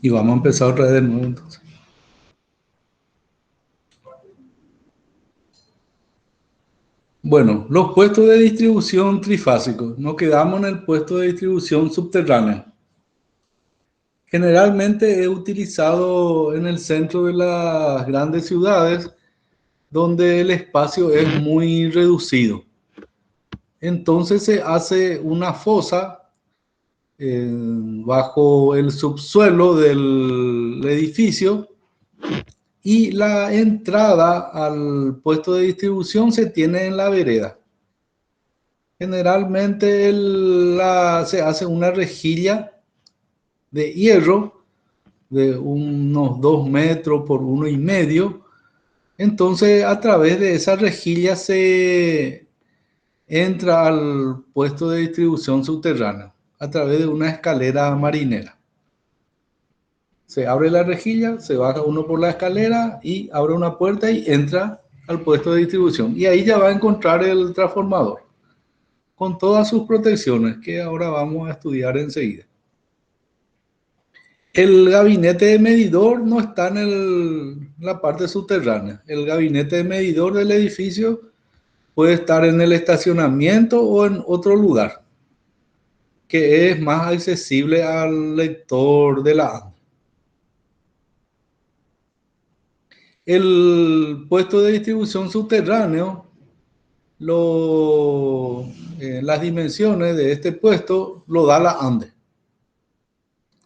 Y vamos a empezar otra vez de nuevo entonces. Bueno, los puestos de distribución trifásicos. Nos quedamos en el puesto de distribución subterránea. Generalmente es utilizado en el centro de las grandes ciudades donde el espacio es muy reducido. Entonces se hace una fosa bajo el subsuelo del edificio y la entrada al puesto de distribución se tiene en la vereda. Generalmente se hace una rejilla de hierro de unos 2 metros por 1,5. Entonces a través de esa rejilla se entra al puesto de distribución subterráneo a través de una escalera marinera. Se abre la rejilla, se baja uno por la escalera y abre una puerta y entra al puesto de distribución. Y ahí ya va a encontrar el transformador con todas sus protecciones que ahora vamos a estudiar enseguida. El gabinete de medidor no está en la parte subterránea. El gabinete de medidor del edificio puede estar en el estacionamiento o en otro lugar que es más accesible al lector de la ANDE. El puesto de distribución subterráneo, las dimensiones de este puesto lo da la ANDE.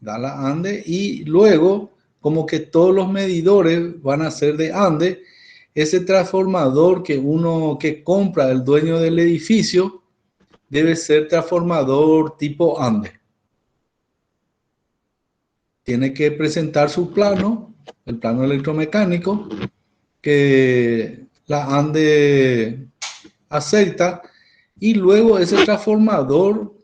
Da la ANDE y luego, como que todos los medidores van a ser de ANDE, ese transformador que compra el dueño del edificio debe ser transformador tipo ANDE. Tiene que presentar su plano, el plano electromecánico, que la ANDE acepta, y luego ese transformador,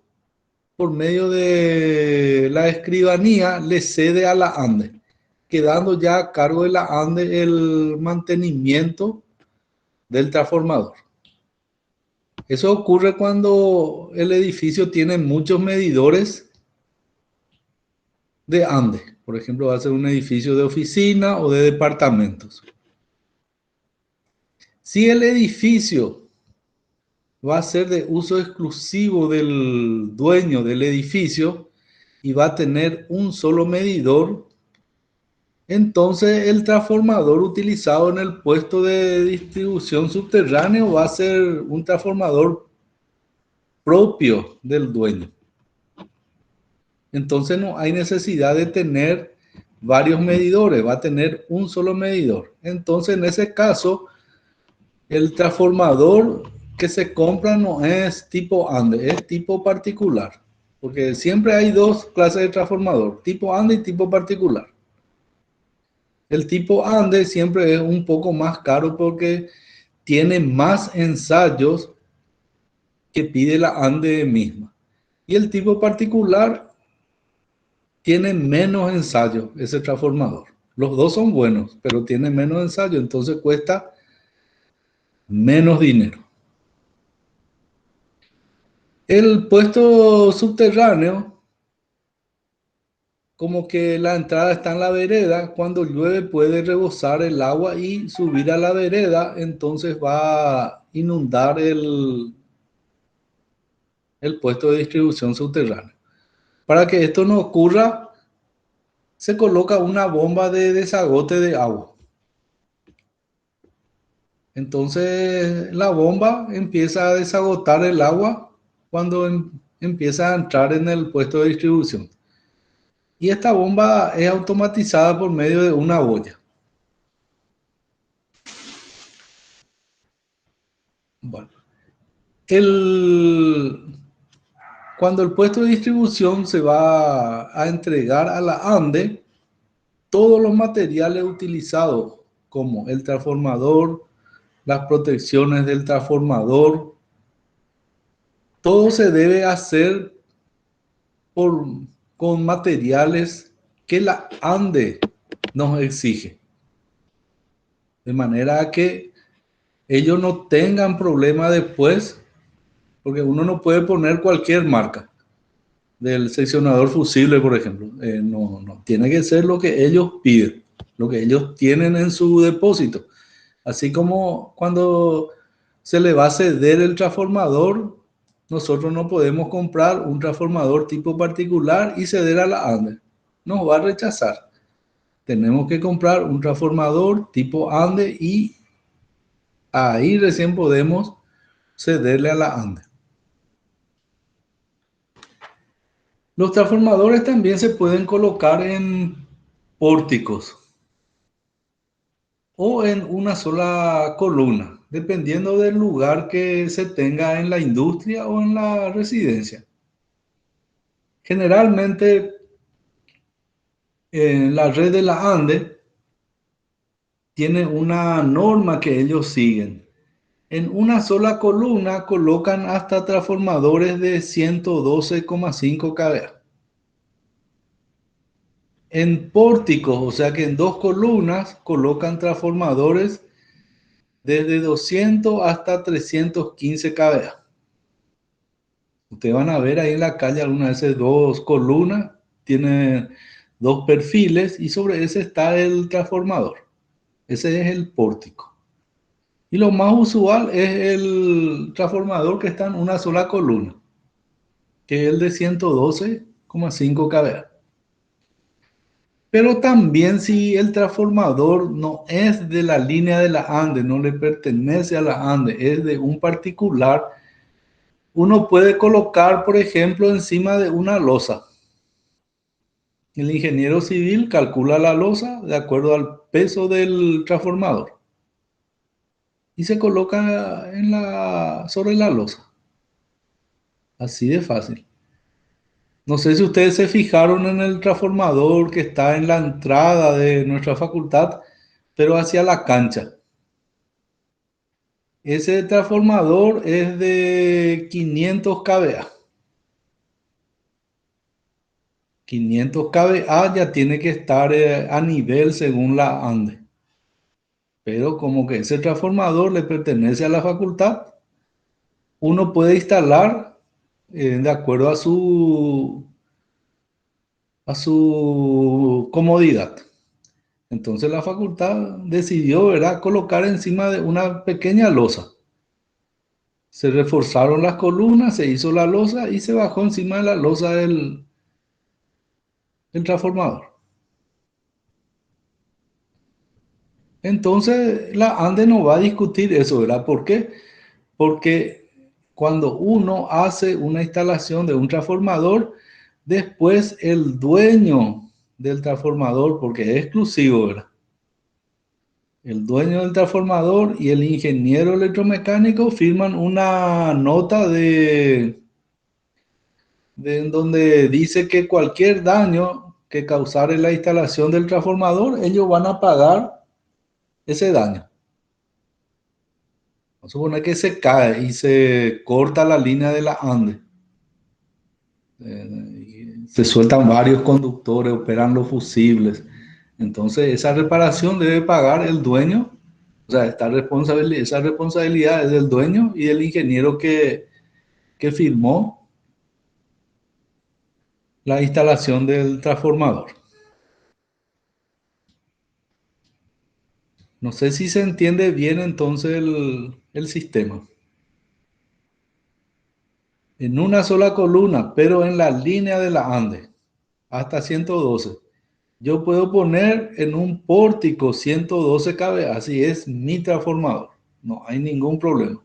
por medio de la escribanía, le cede a la ANDE, quedando ya a cargo de la ANDE el mantenimiento del transformador. Eso ocurre cuando el edificio tiene muchos medidores de ANDE. Por ejemplo, va a ser un edificio de oficina o de departamentos. Si el edificio va a ser de uso exclusivo del dueño del edificio y va a tener un solo medidor, entonces el transformador utilizado en el puesto de distribución subterráneo va a ser un transformador propio del dueño. Entonces no hay necesidad de tener varios medidores, va a tener un solo medidor. Entonces en ese caso, el transformador que se compra no es tipo ANDE, es tipo particular. Porque siempre hay dos clases de transformador, tipo ANDE y tipo particular. El tipo ANDE siempre es un poco más caro porque tiene más ensayos que pide la ANDE misma. Y el tipo particular tiene menos ensayos, ese transformador. Los dos son buenos, pero tiene menos ensayos, entonces cuesta menos dinero. El puesto subterráneo, como que la entrada está en la vereda, cuando llueve puede rebosar el agua y subir a la vereda, entonces va a inundar el puesto de distribución subterráneo. Para que esto no ocurra, se coloca una bomba de desagote de agua. Entonces la bomba empieza a desagotar el agua cuando empieza a entrar en el puesto de distribución. Y esta bomba es automatizada por medio de una boya. Bueno, cuando el puesto de distribución se va a entregar a la ANDE, todos los materiales utilizados, como el transformador, las protecciones del transformador, todo se debe hacer con materiales que la ANDE nos exige. De manera que ellos no tengan problema después, porque uno no puede poner cualquier marca. del seccionador fusible, por ejemplo. No, no, tiene que ser lo que ellos piden, lo que ellos tienen en su depósito. Así como cuando se le va a ceder el transformador, nosotros no podemos comprar un transformador tipo particular y ceder a la ANDE. Nos va a rechazar. Tenemos que comprar un transformador tipo ANDE y ahí recién podemos cederle a la ANDE. Los transformadores también se pueden colocar en pórticos o en una sola columna, dependiendo del lugar que se tenga en la industria o en la residencia. Generalmente, en la red de la ANDE tiene una norma que ellos siguen. En una sola columna colocan hasta transformadores de 112,5 kVA. En pórticos, o sea que en dos columnas, colocan transformadores desde 200 hasta 315 kVA. Ustedes van a ver ahí en la calle algunas veces dos columnas, tiene dos perfiles y sobre ese está el transformador. Ese es el pórtico. Y lo más usual es el transformador que está en una sola columna, que es el de 112,5 kVA. Pero también si el transformador no es de la línea de la ANDE, no le pertenece a la ANDE, es de un particular, uno puede colocar, por ejemplo, encima de una losa. El ingeniero civil calcula la losa de acuerdo al peso del transformador y se coloca sobre la losa. Así de fácil. No sé si ustedes se fijaron en el transformador que está en la entrada de nuestra facultad, pero hacia la cancha. Ese transformador es de 500 kVA. 500 kVA ya tiene que estar a nivel según la ANDE. Pero como que ese transformador le pertenece a la facultad, uno puede instalar de acuerdo a su comodidad. Entonces la facultad decidió, ¿verdad?, colocar encima de una pequeña losa. Se reforzaron las columnas, se hizo la losa y se bajó encima de la losa el transformador. Entonces la ANDE no va a discutir eso, ¿verdad? ¿Por qué? Porque cuando uno hace una instalación de un transformador, después el dueño del transformador, porque es exclusivo, ¿verdad? El dueño del transformador y el ingeniero electromecánico firman una nota en donde dice que cualquier daño que causare la instalación del transformador, ellos van a pagar ese daño. Vamos a suponer que se cae y se corta la línea de la ANDE. Se sueltan varios conductores, operan los fusibles. Entonces, esa reparación debe pagar el dueño. O sea, esa responsabilidad es del dueño y del ingeniero que firmó la instalación del transformador. No sé si se entiende bien entonces el sistema. En una sola columna, pero en la línea de la ANDE, hasta 112. Yo puedo poner en un pórtico 112 kV, así es mi transformador. No hay ningún problema,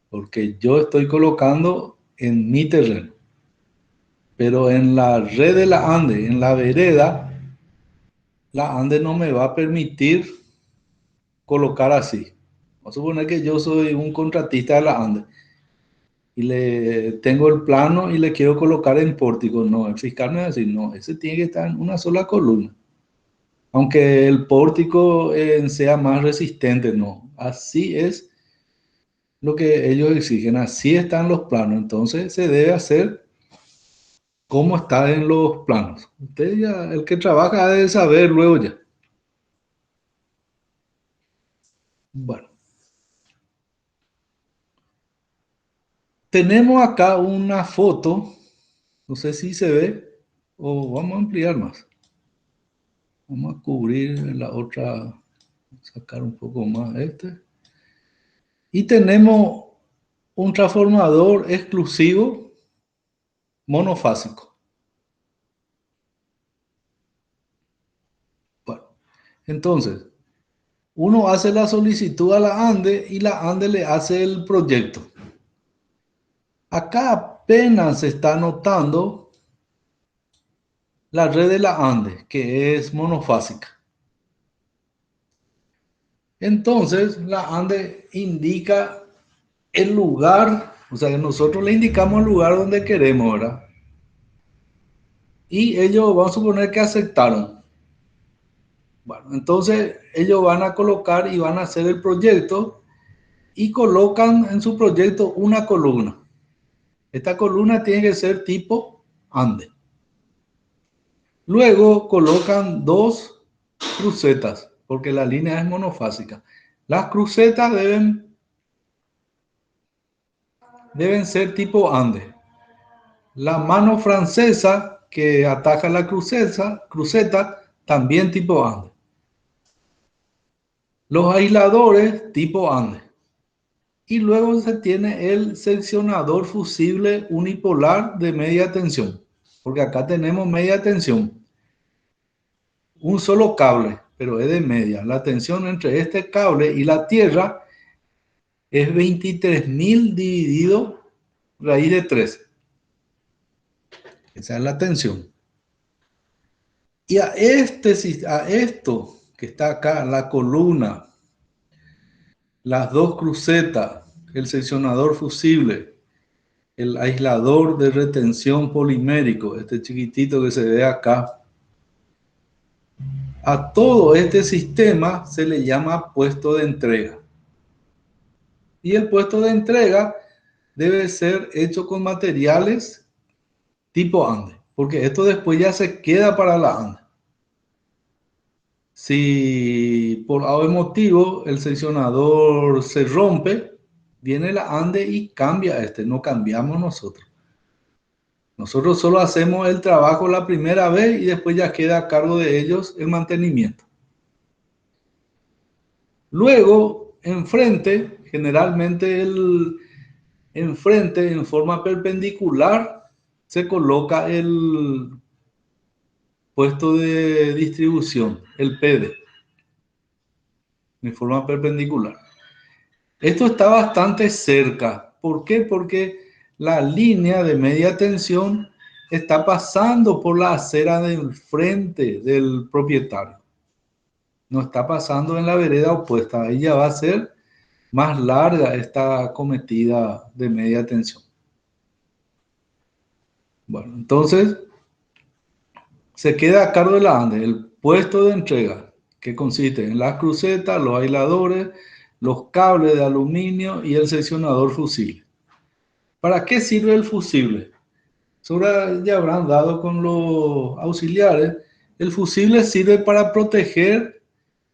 porque yo estoy colocando en mi terreno. Pero en la red de la ANDE, en la vereda, la ANDE no me va a permitir colocar así. Vamos a suponer que yo soy un contratista de la ANDE y le tengo el plano y le quiero colocar en pórtico. No, el fiscal me va a decir, no, ese tiene que estar en una sola columna. Aunque el pórtico sea más resistente, no. Así es lo que ellos exigen, así están los planos. Entonces se debe hacer como está en los planos. Usted ya, el que trabaja debe saber luego ya. Bueno, tenemos acá una foto No sé si se ve o vamos a ampliar más. Vamos a cubrir la otra, sacar un poco más este. Y tenemos un transformador exclusivo monofásico. Bueno, entonces, uno hace la solicitud a la ANDE y la ANDE le hace el proyecto. Acá apenas se está anotando la red de la ANDE, que es monofásica. Entonces, la ANDE indica el lugar, o sea, que nosotros le indicamos el lugar donde queremos, ¿verdad? Y ellos, vamos a suponer que aceptaron. Bueno, entonces ellos van a colocar y van a hacer el proyecto y colocan en su proyecto una columna. Esta columna tiene que ser tipo Ande. Luego colocan dos crucetas, porque la línea es monofásica. Las crucetas deben ser tipo Ande. La mano francesa que ataca la cruceta también tipo Ande. Los aisladores tipo Ande. Y luego se tiene el seccionador fusible unipolar de media tensión, porque acá tenemos media tensión. Un solo cable, pero es de media. La tensión entre este cable y la tierra es 23.000 dividido raíz de 3. Esa es la tensión. Y a esto que está acá, la columna, las dos crucetas, el seccionador fusible, el aislador de retención polimérico, este chiquitito que se ve acá, a todo este sistema se le llama puesto de entrega. Y el puesto de entrega debe ser hecho con materiales tipo Ande, porque esto después ya se queda para la Ande. Si por algún motivo el seccionador se rompe, viene la Ande y cambia este, no cambiamos nosotros. Nosotros solo hacemos el trabajo la primera vez y después ya queda a cargo de ellos el mantenimiento. Luego, enfrente, generalmente enfrente, en forma perpendicular, se coloca el puesto de distribución, el PD, en forma perpendicular. Esto está bastante cerca. ¿Por qué? Porque la línea de media tensión está pasando por la acera del frente del propietario. No está pasando en la vereda opuesta. Ahí ya va a ser más larga esta cometida de media tensión. Bueno, entonces se queda a cargo de la ANDE el puesto de entrega, que consiste en las crucetas, los aisladores, los cables de aluminio y el seccionador fusible. ¿Para qué sirve el fusible? Sobre ya habrán dado con los auxiliares. El fusible sirve para proteger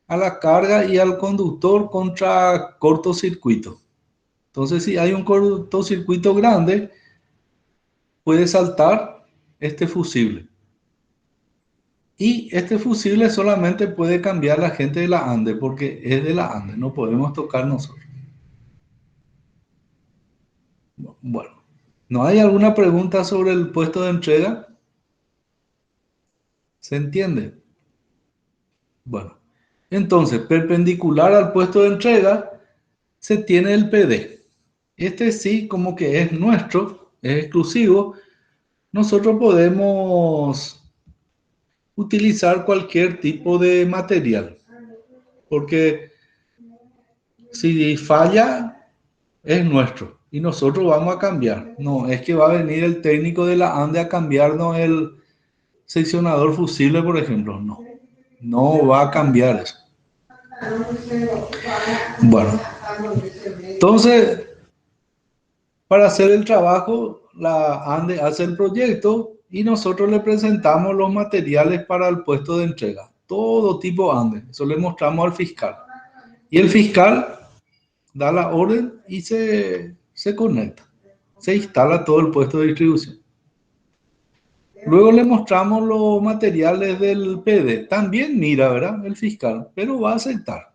a la carga y al conductor contra cortocircuito. Entonces, si hay un cortocircuito grande, puede saltar este fusible. Y este fusible solamente puede cambiar la gente de la ANDE, porque es de la ANDE, no podemos tocar nosotros. Bueno, ¿no hay alguna pregunta sobre el puesto de entrega? ¿Se entiende? Bueno, entonces, perpendicular al puesto de entrega, se tiene el PD. Este sí, como que es nuestro, es exclusivo. Nosotros podemos utilizar cualquier tipo de material, porque si falla, es nuestro y nosotros vamos a cambiar. No es que va a venir el técnico de la ANDE a cambiarnos el seccionador fusible, por ejemplo. No, no va a cambiar eso. Bueno, entonces, para hacer el trabajo, la ANDE hace el proyecto y nosotros le presentamos los materiales para el puesto de entrega. Todo tipo ANDE. Eso le mostramos al fiscal. Y el fiscal da la orden y se conecta. Se instala todo el puesto de distribución. Luego le mostramos los materiales del PD. También mira, ¿verdad? El fiscal, pero va a aceptar.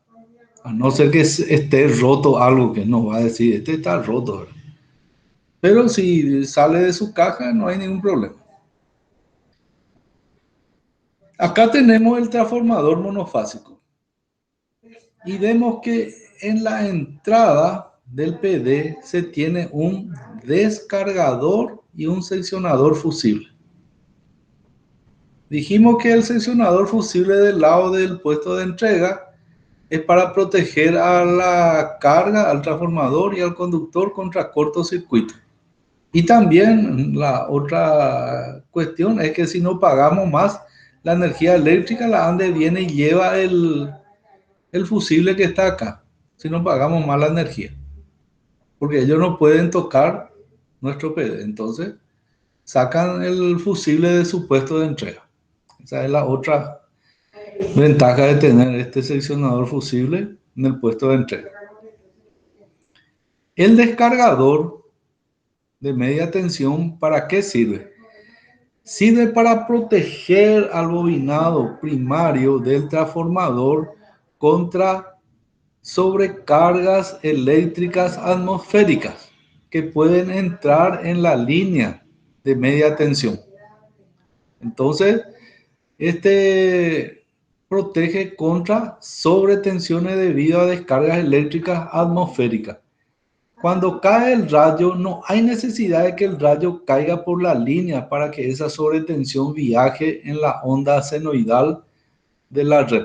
A no ser que esté roto algo, que no va a decir, este está roto, ¿verdad? Pero si sale de su caja, no hay ningún problema. Acá tenemos el transformador monofásico. Y vemos que en la entrada del PD se tiene un descargador y un seccionador fusible. Dijimos que el seccionador fusible del lado del puesto de entrega es para proteger a la carga, al transformador y al conductor contra cortocircuito. Y también la otra cuestión es que si no pagamos más la energía eléctrica, la ANDE viene y lleva el fusible que está acá, si no pagamos más la energía. Porque ellos no pueden tocar nuestro PD. Entonces, sacan el fusible de su puesto de entrega. Esa es la otra ventaja de tener este seccionador fusible en el puesto de entrega. El descargador de media tensión, ¿para qué sirve? Sirve para proteger al bobinado primario del transformador contra sobrecargas eléctricas atmosféricas que pueden entrar en la línea de media tensión. Entonces, este protege contra sobretensiones debido a descargas eléctricas atmosféricas. Cuando cae el rayo, no hay necesidad de que el rayo caiga por la línea para que esa sobretensión viaje en la onda senoidal de la red.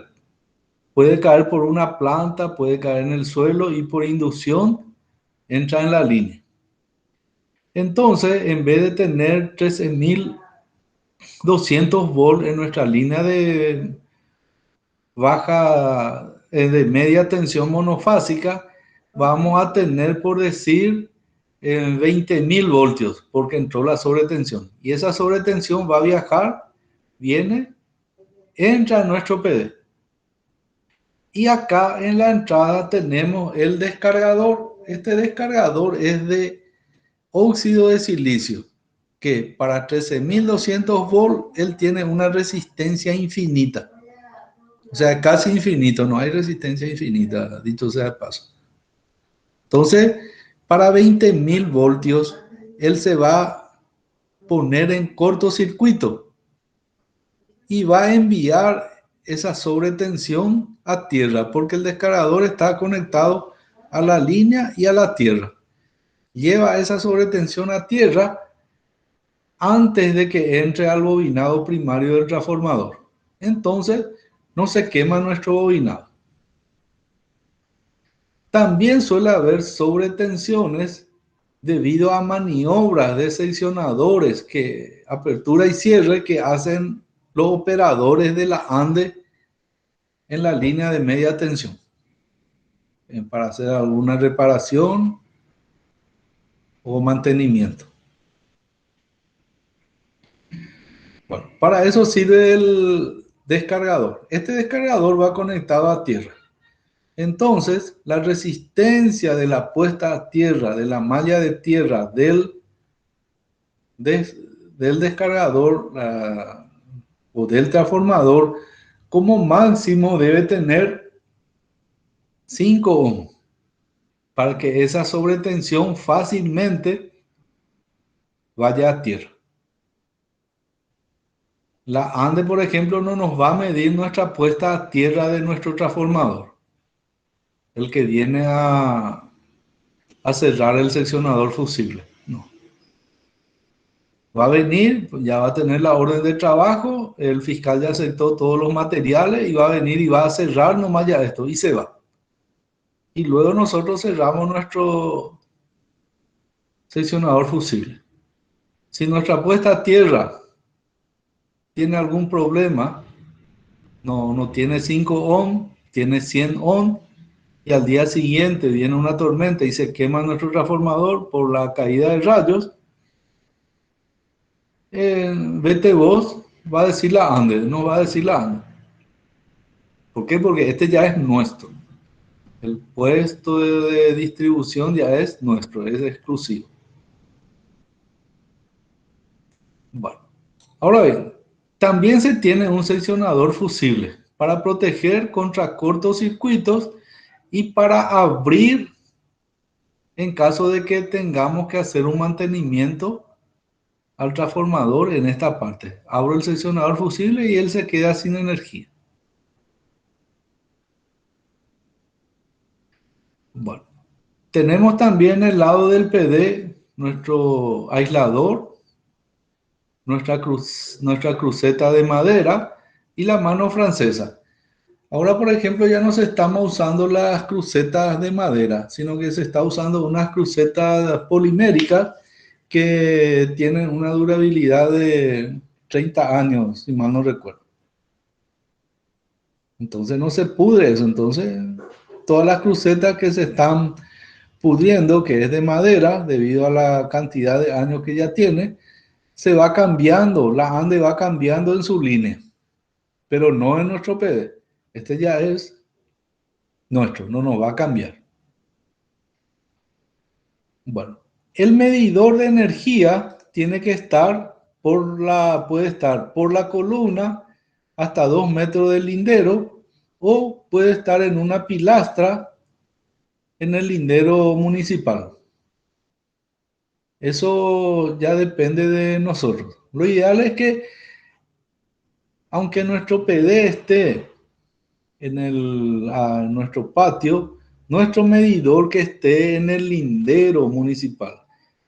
Puede caer por una planta, puede caer en el suelo y por inducción entra en la línea. Entonces, en vez de tener 13.200 volts en nuestra línea de baja, de media tensión monofásica, vamos a tener, por decir, 20.000 voltios, porque entró la sobretensión. Y esa sobretensión va a viajar, viene, entra en nuestro PD. Y acá en la entrada tenemos el descargador. Este descargador es de óxido de silicio, que para 13.200 volts, él tiene una resistencia infinita. O sea, casi infinito, no hay resistencia infinita, dicho sea de paso. Entonces, para 20.000 voltios, él se va a poner en cortocircuito y va a enviar esa sobretensión a tierra, porque el descargador está conectado a la línea y a la tierra. Lleva esa sobretensión a tierra antes de que entre al bobinado primario del transformador. Entonces, no se quema nuestro bobinado. También suele haber sobretensiones debido a maniobras de seccionadores, que apertura y cierre, que hacen los operadores de la ANDE en la línea de media tensión para hacer alguna reparación o mantenimiento. Bueno, para eso sirve el descargador. Este descargador va conectado a tierra. Entonces, la resistencia de la puesta a tierra, de la malla de tierra del descargador o del transformador, como máximo debe tener 5 ohms para que esa sobretensión fácilmente vaya a tierra. La ANDE, por ejemplo, no nos va a medir nuestra puesta a tierra de nuestro transformador, el que viene a cerrar el seccionador fusible. No. Va a venir, ya va a tener la orden de trabajo, el fiscal ya aceptó todos los materiales y va a venir y va a cerrar nomás ya esto y se va. Y luego nosotros cerramos nuestro seccionador fusible. Si nuestra puesta a tierra tiene algún problema, no tiene 5 ohms, tiene 100 ohms, y al día siguiente viene una tormenta y se quema nuestro transformador por la caída de rayos, vete vos, va a decir la ANDE, no va a decir la ANDE. ¿Por qué? Porque este ya es nuestro. El puesto de distribución ya es nuestro, es exclusivo. Bueno, Ahora bien, también se tiene un seccionador fusible para proteger contra cortocircuitos y para abrir en caso de que tengamos que hacer un mantenimiento al transformador en esta parte. Abro el seccionador fusible y él se queda sin energía. Bueno, tenemos también el lado del PD, nuestro aislador, nuestra cruceta de madera y la mano francesa. Ahora, por ejemplo, ya no se estamos usando las crucetas de madera, sino que se está usando unas crucetas poliméricas que tienen una durabilidad de 30 años, si mal no recuerdo. Entonces no se pudre eso. Entonces, todas las crucetas que se están pudriendo, que es de madera, debido a la cantidad de años que ya tiene, se va cambiando, la ande va cambiando en su línea, pero no en nuestro PD. Este ya es nuestro, no nos va a cambiar. Bueno, el medidor de energía tiene que estar puede estar por la columna hasta 2 metros del lindero o puede estar en una pilastra en el lindero municipal. Eso ya depende de nosotros. Lo ideal es que, aunque nuestro PD esté nuestro patio, nuestro medidor que esté en el lindero municipal,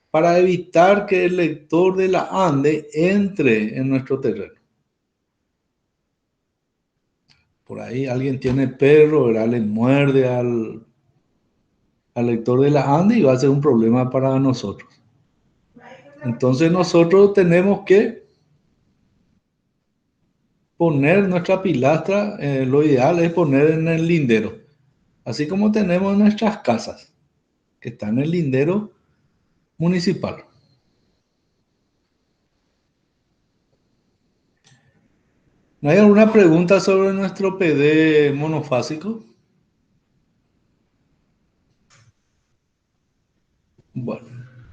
para evitar que el lector de la ANDE entre en nuestro terreno. Por ahí alguien tiene perro, ¿verdad? Le muerde al lector de la ANDE y va a ser un problema para nosotros. Entonces nosotros tenemos que poner nuestra pilastra, lo ideal es poner en el lindero, así como tenemos en nuestras casas, que están en el lindero municipal. ¿No hay alguna pregunta sobre nuestro PD monofásico? Bueno,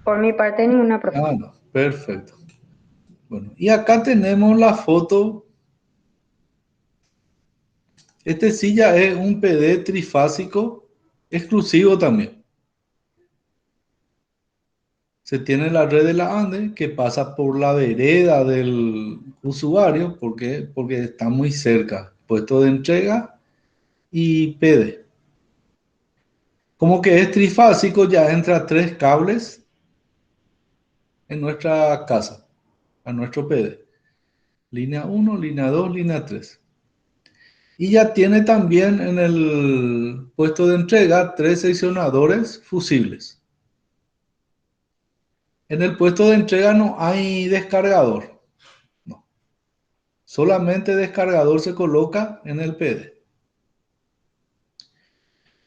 Por mi parte, ninguna profe. no, perfecto. Bueno, y acá tenemos la foto. Este sí ya es un PD trifásico exclusivo también. Se tiene la red de la ANDE que pasa por la vereda del usuario porque está muy cerca. Puesto de entrega y PD. Como que es trifásico, ya entra 3 cables en nuestra casa, a nuestro PD. Línea 1, línea 2, línea 3. Y ya tiene también en el puesto de entrega 3 seccionadores fusibles. En el puesto de entrega no hay descargador. No. Solamente descargador se coloca en el PD.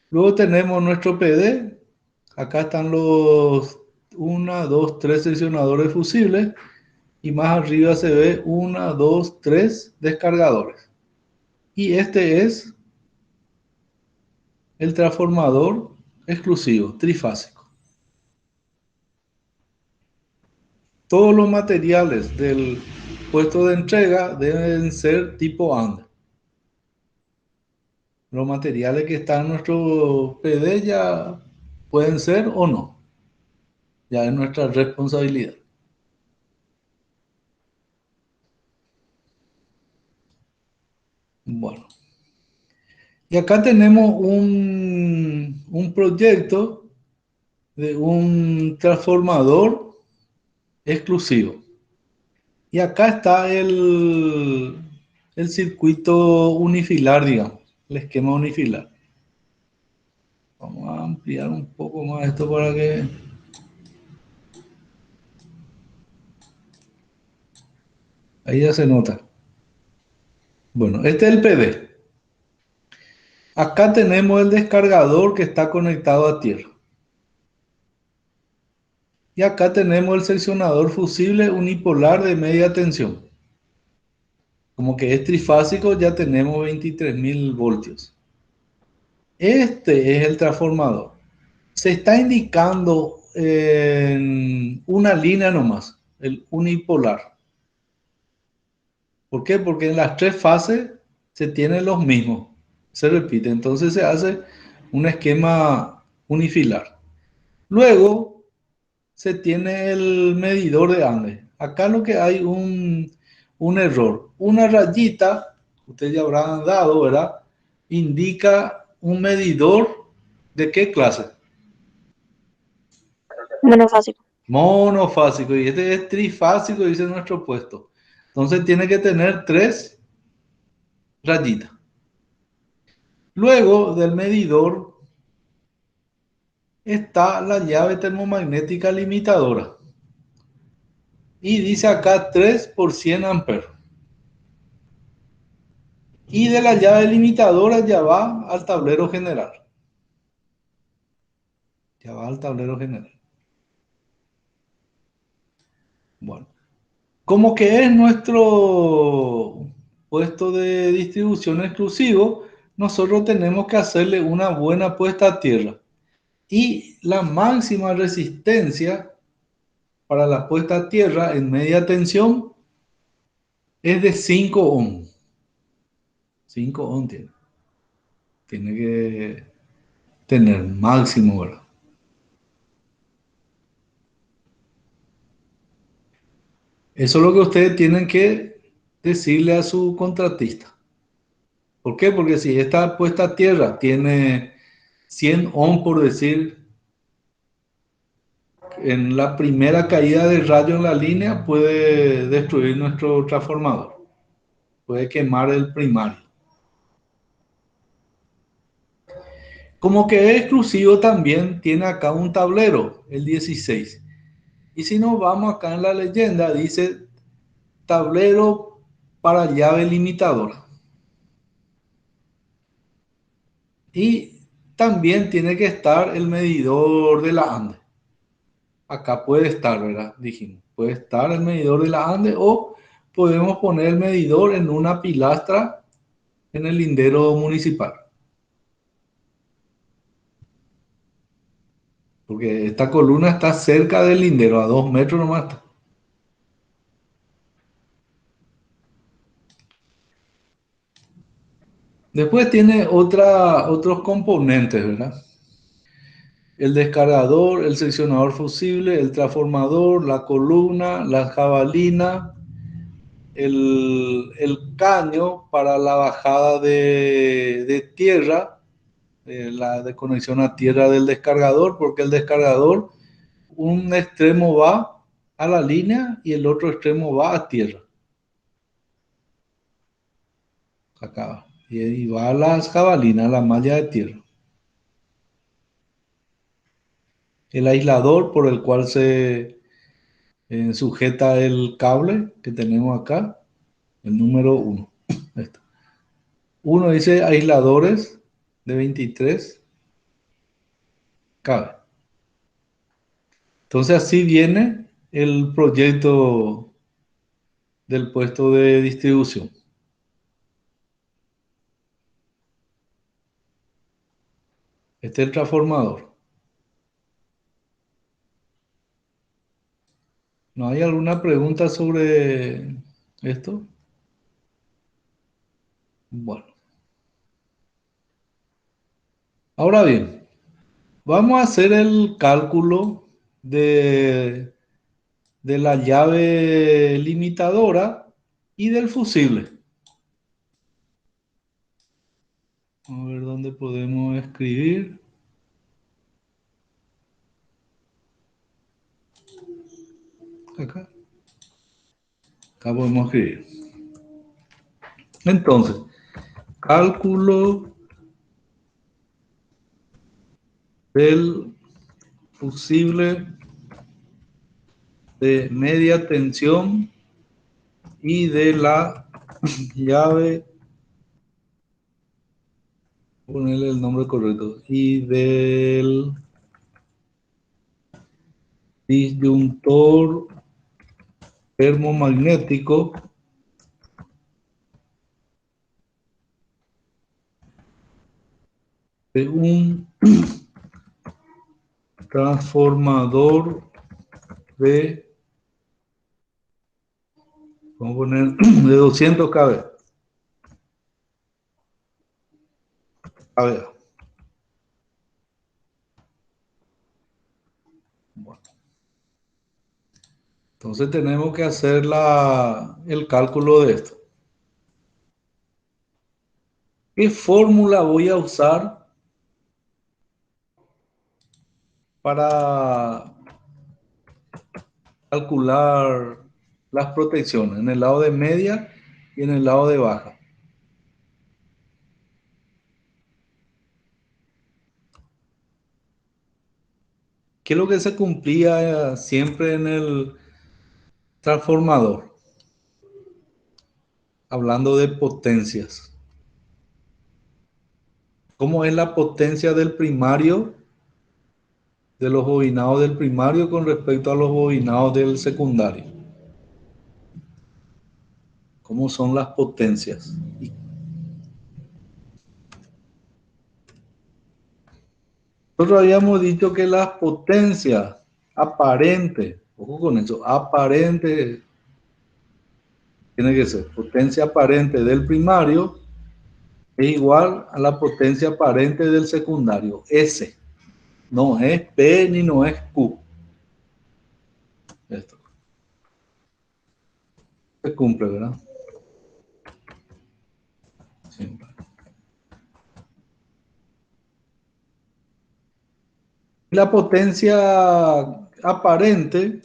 Luego tenemos nuestro PD. Acá están los 1, 2, 3 seccionadores fusibles. Y más arriba se ve 1, 2, 3 descargadores. Y este es el transformador exclusivo, trifásico. Todos los materiales del puesto de entrega deben ser tipo AND. Los materiales que están en nuestro PD ya pueden ser o no. Ya es nuestra responsabilidad. Bueno. Y acá tenemos un proyecto de un transformador exclusivo. Y acá está el circuito unifilar, digamos, el esquema unifilar. Vamos a ampliar un poco más esto para que... Ahí ya se nota. Bueno, este es el PD. Acá tenemos el descargador que está conectado a tierra. Y acá tenemos el seccionador fusible unipolar de media tensión. Como que es trifásico, ya tenemos 23.000 voltios. Este es el transformador. Se está indicando en una línea nomás, el unipolar. ¿Por qué? Porque en las tres fases se tienen los mismos, se repite. Entonces se hace un esquema unifilar. Luego se tiene el medidor de Andes. Acá lo que hay un error. Una rayita, ustedes ya habrán dado, ¿verdad? Indica un medidor de qué clase. Monofásico. Monofásico. Y este es trifásico, dice nuestro puesto. Entonces tiene que tener tres rayitas. Luego del medidor está la llave termomagnética limitadora. Y dice acá 3 por 100 amperes. Y de la llave limitadora ya va al tablero general. Ya va al tablero general. Bueno, como que es nuestro puesto de distribución exclusivo, nosotros tenemos que hacerle una buena puesta a tierra. Y la máxima resistencia para la puesta a tierra en media tensión es de 5 ohm. 5 ohm tiene que tener máximo, ¿verdad? Eso es lo que ustedes tienen que decirle a su contratista. ¿Por qué? Porque si esta puesta a tierra tiene 100 ohm, por decir, en la primera caída de rayo en la línea puede destruir nuestro transformador. Puede quemar el primario. Como que es exclusivo también tiene acá un tablero, el 16. Y si nos vamos acá en la leyenda, dice tablero para llave limitadora. Y también tiene que estar el medidor de la ANDE. Acá puede estar, ¿verdad? Dijimos, puede estar el medidor de la ANDE o podemos poner el medidor en una pilastra en el lindero municipal. Porque esta columna está cerca del lindero, a 2 metros nomás está. Después tiene otros componentes, ¿verdad? El descargador, el seccionador fusible, el transformador, la columna, la jabalina, el caño para la bajada de tierra, la desconexión a tierra del descargador, porque el descargador, un extremo va a la línea y el otro extremo va a tierra. Acá. Y va a las jabalinas, a la malla de tierra. El aislador por el cual se sujeta el cable que tenemos acá, el número 1. Uno dice aisladores de 23 cabe. Entonces así viene el proyecto del puesto de distribución. Este es el transformador. ¿No hay alguna pregunta sobre esto? Bueno. Ahora bien, vamos a hacer el cálculo de la llave limitadora y del fusible. A ver dónde podemos escribir. Acá. Acá podemos escribir. Entonces, cálculo del fusible de media tensión y de la llave, ponerle el nombre correcto, y del disyuntor termomagnético de un transformador de Vamos a poner de 200 kV. A ver. Bueno. Entonces tenemos que hacer el cálculo de esto. ¿Qué fórmula voy a usar para calcular las protecciones en el lado de media y en el lado de baja? ¿Qué es lo que se cumplía siempre en el transformador? Hablando de potencias. ¿Cómo es la potencia del primario, de los bobinados del primario con respecto a los bobinados del secundario? ¿Cómo son las potencias? Nosotros habíamos dicho que las potencias aparentes, ojo con eso, aparente, tiene que ser potencia aparente del primario es igual a la potencia aparente del secundario, S. No es P ni no es Q. Esto se cumple, ¿verdad? Siempre. La potencia aparente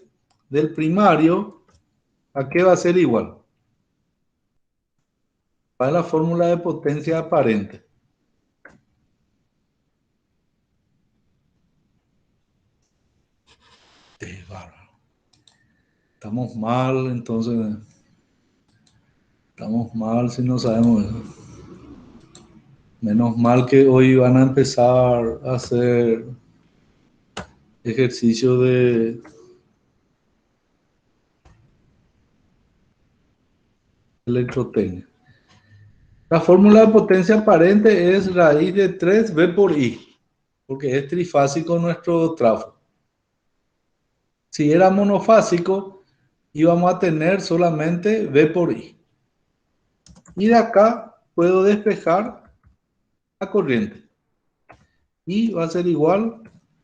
del primario, ¿a qué va a ser igual? ¿Cuál es la fórmula de potencia aparente? Es bárbaro. Estamos mal, entonces estamos mal si no sabemos eso. Menos mal que hoy van a empezar a hacer ejercicio de electrotecnia. La fórmula de potencia aparente es raíz de 3 V por I, porque es trifásico nuestro trafo. Si era monofásico, íbamos a tener solamente V por I. Y de acá puedo despejar la corriente. Y va a ser igual,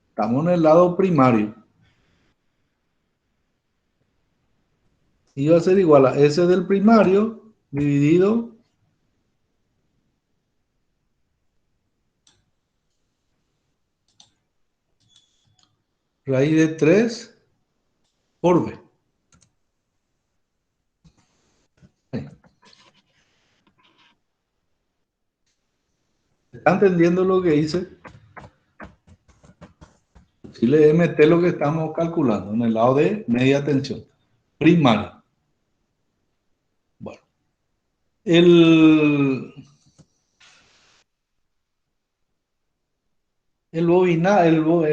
estamos en el lado primario. Y va a ser igual a S del primario dividido raíz de 3 por V. ¿Está entendiendo lo que hice? Si le meter lo que estamos calculando en el lado de media tensión primaria. Bueno,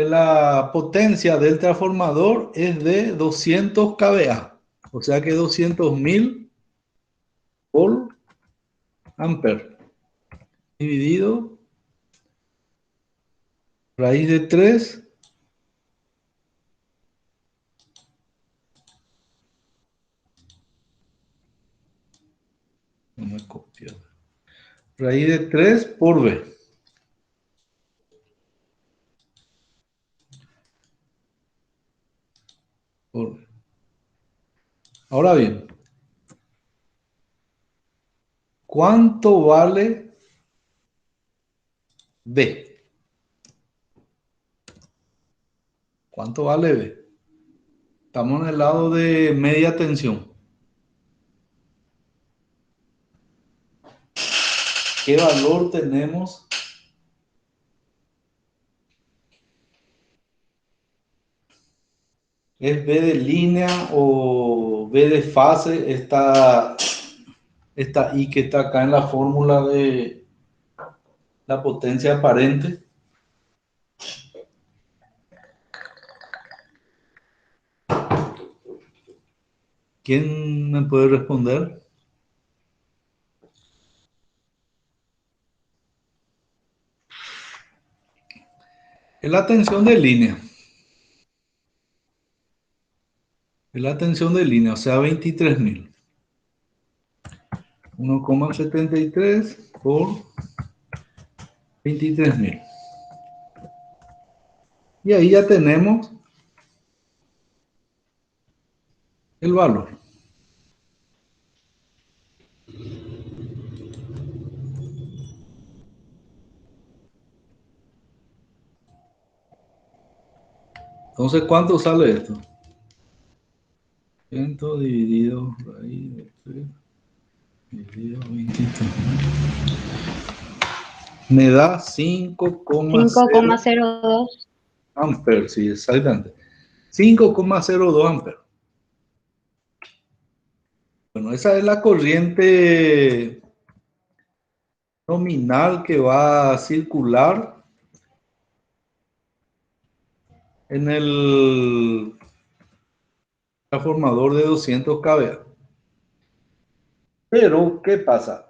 la potencia del transformador es de 200 kVA, o sea que 200.000 por ampere dividido raíz de 3 no me copio, raíz de 3 por V. Por V. Ahora bien, ¿cuánto vale V? ¿Cuánto vale V? Estamos en el lado de media tensión. ¿Qué valor tenemos? ¿Es V de línea o V de fase? Esta I que está acá en la fórmula de la potencia aparente. ¿Quién me puede responder? Es la tensión de línea. Es la tensión de línea, o sea, 23.000. 1,73 por 23.000. Y ahí ya tenemos el valor. Entonces, ¿cuánto sale esto? 100 dividido raíz de 3 dividido 23. Me da 5,0 5,02. amperes, sí, exactamente. 5,02 amperes. Bueno, esa es la corriente nominal que va a circular en el transformador de 200 kVA. Pero, ¿qué pasa?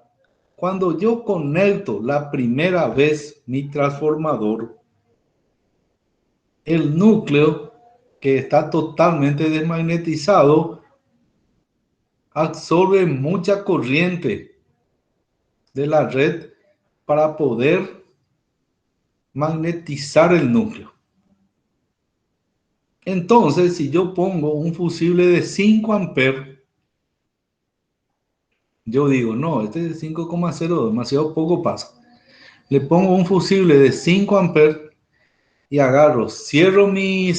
Cuando yo conecto la primera vez mi transformador, el núcleo, que está totalmente desmagnetizado, absorbe mucha corriente de la red para poder magnetizar el núcleo. Entonces, si yo pongo un fusible de 5 amperes, yo digo, no, este es 5,02, demasiado poco pasa. Le pongo un fusible de 5 amperes y agarro, cierro mi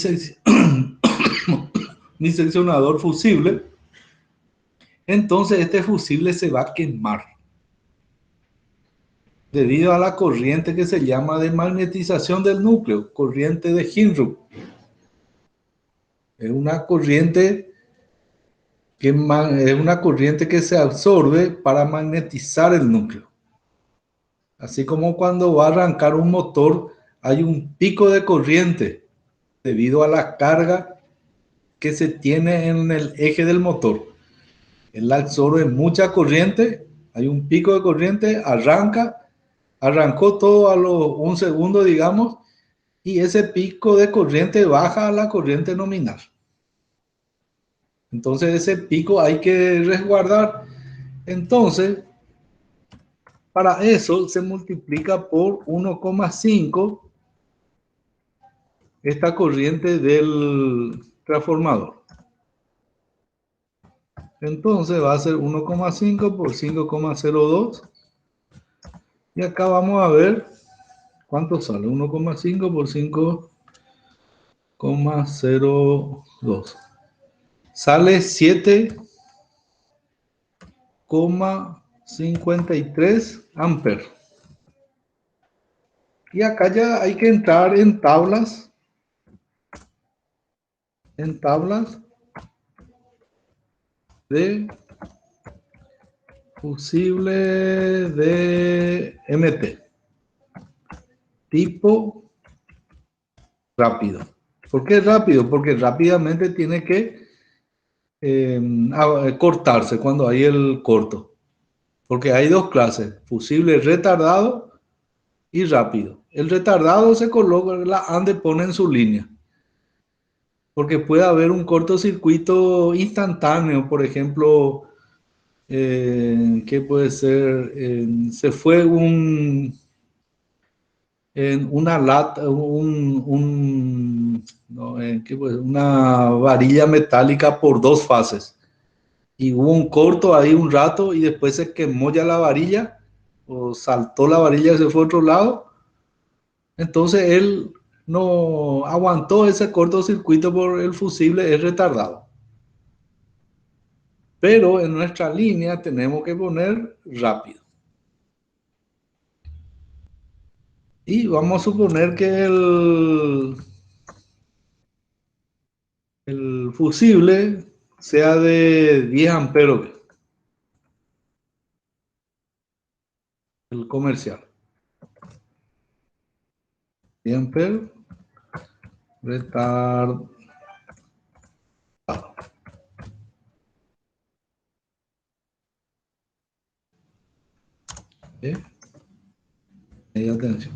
seccionador fusible, entonces este fusible se va a quemar debido a la corriente que se llama de magnetización del núcleo, corriente de Hindrup. Es una corriente que se absorbe para magnetizar el núcleo. Así como cuando va a arrancar un motor, hay un pico de corriente debido a la carga que se tiene en el eje del motor. Él absorbe mucha corriente, hay un pico de corriente, arrancó todo a los 1 segundo, digamos, y ese pico de corriente baja a la corriente nominal. Entonces ese pico hay que resguardar. Entonces, para eso se multiplica por 1,5 esta corriente del transformador. Entonces va a ser 1,5 por 5,02. Y acá vamos a ver cuánto sale. 1,5 por 5,02. Sale 7,53 amperes. Y acá ya hay que entrar en tablas de fusible de MT tipo rápido. ¿Por qué rápido? Porque rápidamente tiene que cortarse cuando hay el corto. Porque hay dos clases, fusible retardado y rápido. El retardado se coloca, la ANDE pone en su línea. Porque puede haber un cortocircuito instantáneo, por ejemplo, ¿qué puede ser? Se fue una lata, no, ¿qué puede ser? Una varilla metálica por dos fases. Y hubo un corto ahí un rato y después se quemó ya la varilla o saltó la varilla y se fue a otro lado. Entonces él no aguantó ese cortocircuito por el fusible, es retardado. Pero en nuestra línea tenemos que poner rápido. Y vamos a suponer que el fusible sea de 10 amperes, el comercial. 10 amperes, retardado. ¿Eh? Y atención.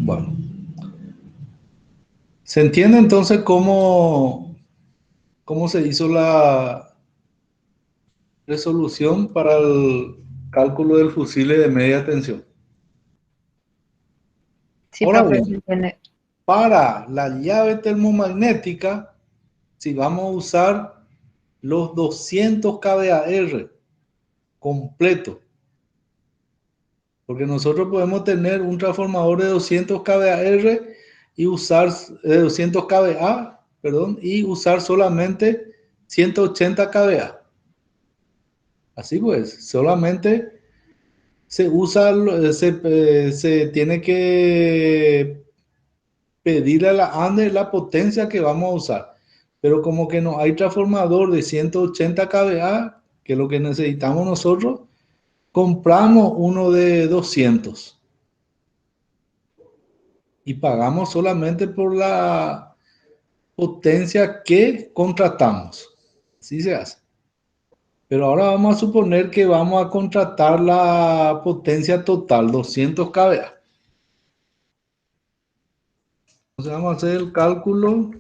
Bueno. ¿Se entiende entonces cómo cómo se hizo la resolución para el cálculo del fusible de media tensión. Sí, Ahora profe, bien, para la llave termomagnética, si vamos a usar los 200 kVAR completo, porque nosotros podemos tener un transformador de 200 kVAR y usar 200 kVA, perdón, y usar solamente 180 kVA. Así pues, solamente se usa, se tiene que pedirle a la ANDE la potencia que vamos a usar. Pero como que no hay transformador de 180 kVA, que es lo que necesitamos nosotros, compramos uno de 200 y pagamos solamente por la potencia que contratamos. Así se hace. Pero ahora vamos a suponer que vamos a contratar la potencia total, 200 kVA. Entonces vamos a hacer el cálculo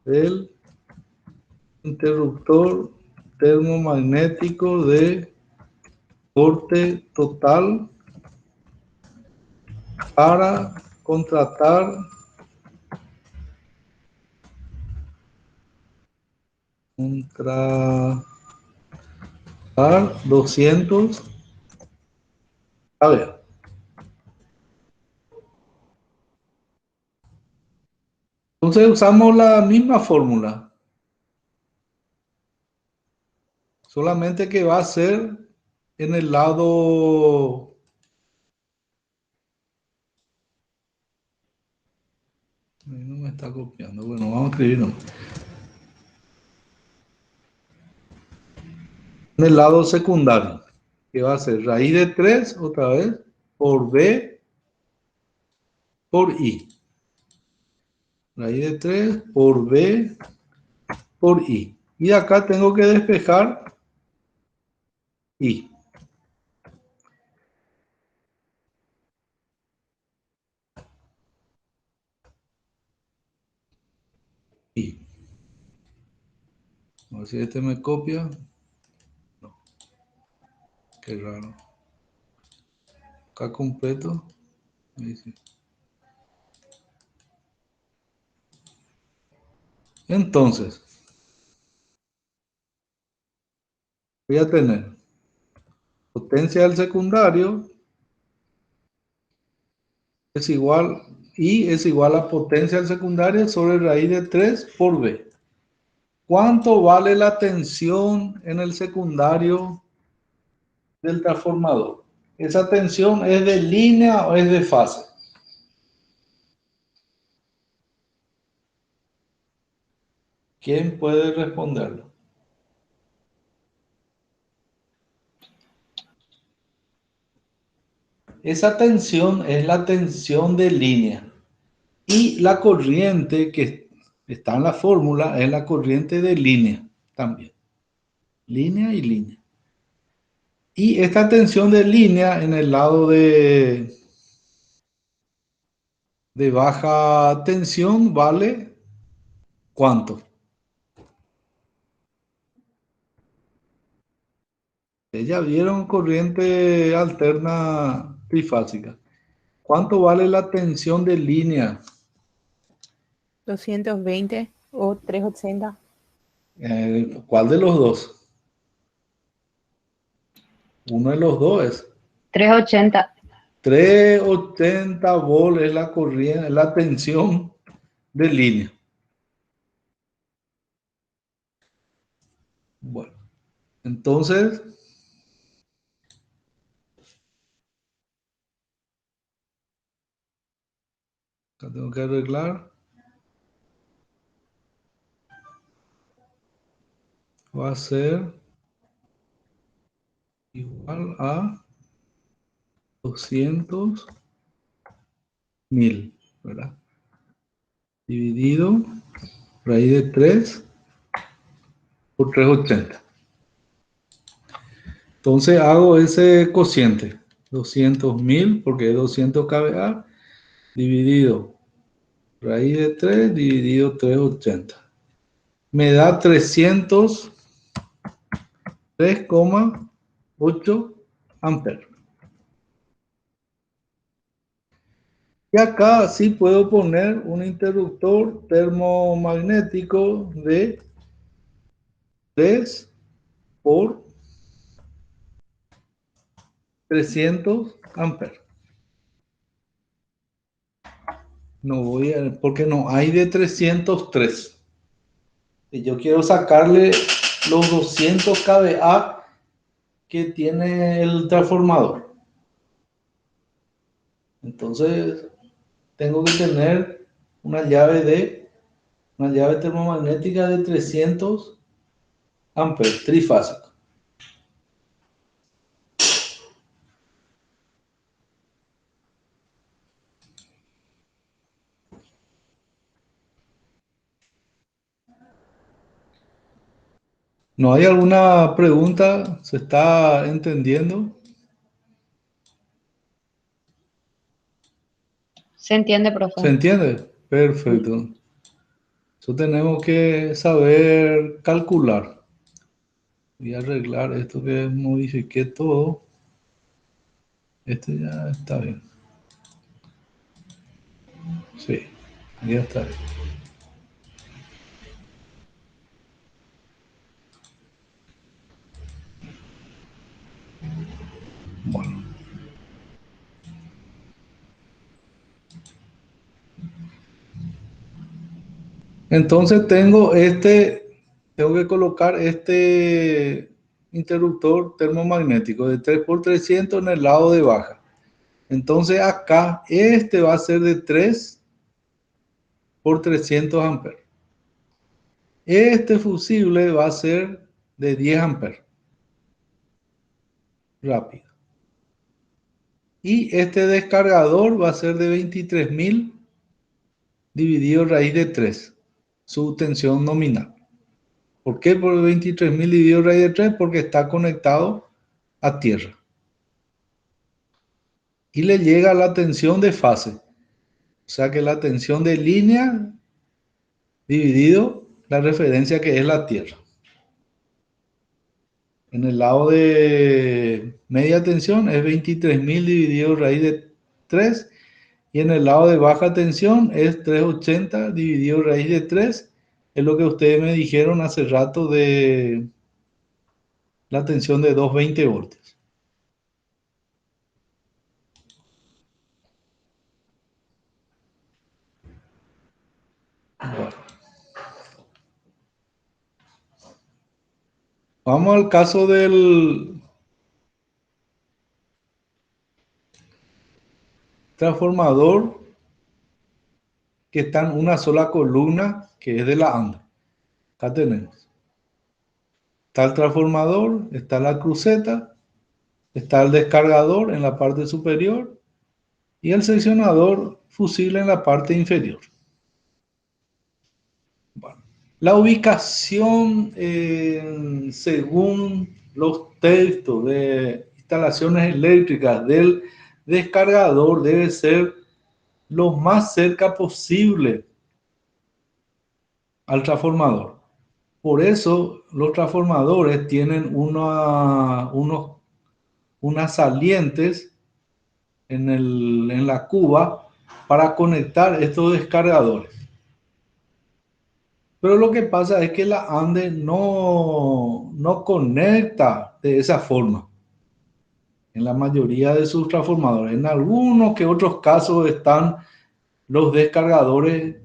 del interruptor termomagnético de corte total para contratar 200 kVA. Entonces usamos la misma fórmula, solamente que va a ser en el lado... No me está copiando. Bueno, vamos a escribirlo. En el lado secundario, que va a ser raíz de 3 otra vez por B por I. Raíz de 3 por B por I. Y acá tengo que despejar I. I. A ver si este me copia. No. Qué raro. Acá completo. Ahí sí. Entonces, voy a tener potencia del secundario es igual, I es igual a potencia del secundario sobre raíz de 3 por B. ¿Cuánto vale la tensión en el secundario del transformador? ¿Esa tensión es de línea o es de fase? ¿Quién puede responderlo? Esa tensión es la tensión de línea. Y la corriente que está en la fórmula es la corriente de línea también. Línea y línea. Y esta tensión de línea en el lado de baja tensión vale ¿cuánto? Ya vieron corriente alterna trifásica. ¿Cuánto vale la tensión de línea? 220 o 380. ¿Cuál de los dos? Uno de los dos es 380. 380 volt es la corriente, la tensión de línea. Bueno, entonces acá tengo que arreglar. Va a ser igual a 200.000, ¿verdad? Dividido raíz de 3 por 380. Entonces hago ese cociente, 200.000 porque es 200 kVA dividido raíz de 3 dividido 380. Me da 303,8 amperes. Y acá sí puedo poner un interruptor termomagnético de 3 por 300 amperes. No voy a, porque no hay de 303. Y yo quiero sacarle los 200 kVA que tiene el transformador. Entonces tengo que tener una llave termomagnética de 300 amperes, trifásica. ¿No hay alguna pregunta? ¿Se está entendiendo? Se entiende, ¿Se profe. entiende? Perfecto. Eso tenemos que saber calcular. Voy a arreglar esto que modifiqué todo. Este ya está bien. Sí, ya está bien. Bueno. Entonces tengo que colocar este interruptor termomagnético de 3 por 300 en el lado de baja. Entonces acá este va a ser de 3 por 300 amperes. Este fusible va a ser de 10 amperes. Rápido. Y este descargador va a ser de 23.000 dividido raíz de 3. Su tensión nominal. ¿Por qué por 23.000 dividido raíz de 3? Porque está conectado a tierra. Y le llega la tensión de fase. O sea que la tensión de línea dividido la referencia que es la tierra. En el lado de media tensión es 23.000 dividido raíz de 3. Y en el lado de baja tensión es 380 dividido raíz de 3. Es lo que ustedes me dijeron hace rato de la tensión de 220 voltios. Bueno. Vamos al caso del transformador que está en una sola columna, que es de la ANDA. Acá tenemos. Está el transformador, está la cruceta, está el descargador en la parte superior y el seccionador fusible en la parte inferior. Bueno, la ubicación, según los textos de instalaciones eléctricas del descargador, debe ser lo más cerca posible al transformador. Por eso los transformadores tienen unas salientes en la cuba para conectar estos descargadores. Pero lo que pasa es que la ANDE no conecta de esa forma en la mayoría de sus transformadores. En algunos que otros casos están los descargadores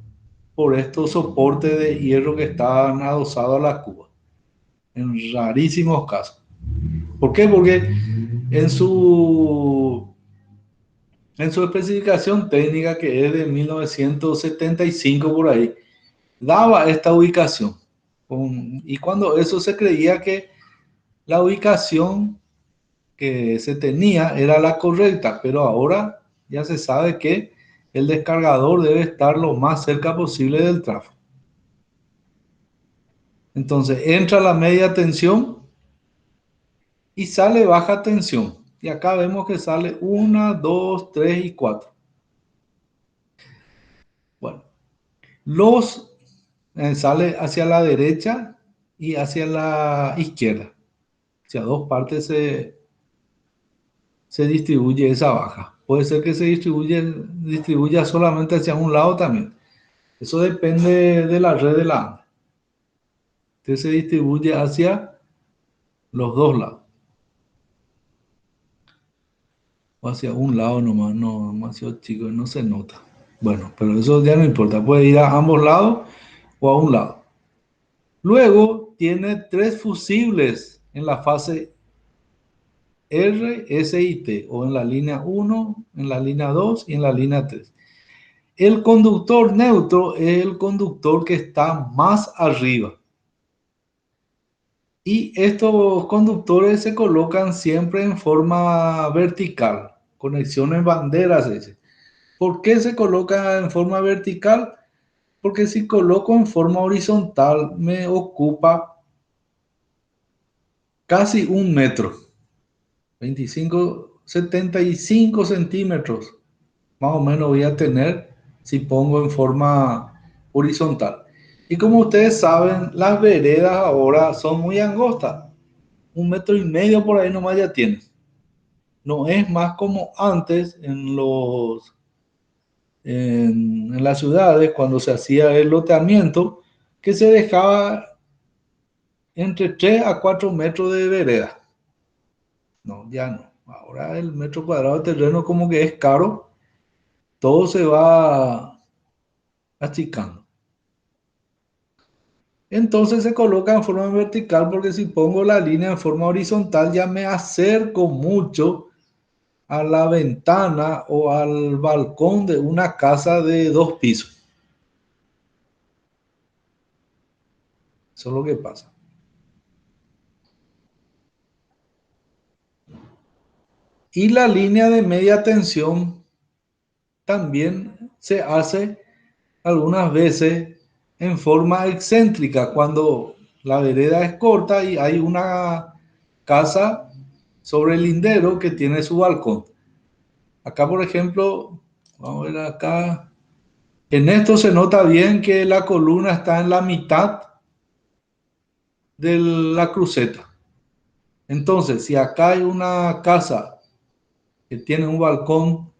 por estos soportes de hierro que están adosados a la cuba. En rarísimos casos. ¿Por qué? Porque en su especificación técnica, que es de 1975 por ahí, daba esta ubicación. Y cuando eso se creía que la ubicación que se tenía era la correcta, pero ahora ya se sabe que el descargador debe estar lo más cerca posible del tráfico. Entonces entra la media tensión y sale baja tensión. Y acá vemos que sale 1, 2, 3 y 4. Los sale hacia la derecha y hacia la izquierda. Hacia dos partes se distribuye esa baja. Puede ser que se distribuya solamente hacia un lado también. Eso depende de la red de la ANDE. Entonces se distribuye hacia los dos lados. O hacia un lado nomás, no, demasiado chico, no se nota. Bueno, pero eso ya no importa. Puede ir a ambos lados o a un lado. Luego tiene tres fusibles en la fase R, S y T, o en la línea 1, en la línea 2 y en la línea 3. El conductor neutro es el conductor que está más arriba. Y estos conductores se colocan siempre en forma vertical, conexiones banderas, se dice. ¿Por qué se coloca en forma vertical? Porque si coloco en forma horizontal me ocupa casi un metro, 75 centímetros, más o menos voy a tener si pongo en forma horizontal. Y como ustedes saben, las veredas ahora son muy angostas, 1,5 metros por ahí nomás ya tienes. No es más como antes en las ciudades, cuando se hacía el loteamiento, que se dejaba entre 3 a 4 metros de vereda. No, ya no. Ahora el metro cuadrado de terreno como que es caro, todo se va achicando. Entonces se coloca en forma vertical porque si pongo la línea en forma horizontal ya me acerco mucho a la ventana o al balcón de una casa de 2 pisos. Eso es lo que pasa. Y la línea de media tensión también se hace algunas veces en forma excéntrica, cuando la vereda es corta y hay una casa sobre el lindero que tiene su balcón. Acá, por ejemplo, vamos a ver acá. En esto se nota bien que la columna está en la mitad de la cruceta. Entonces, si acá hay una casa que tiene un balcón,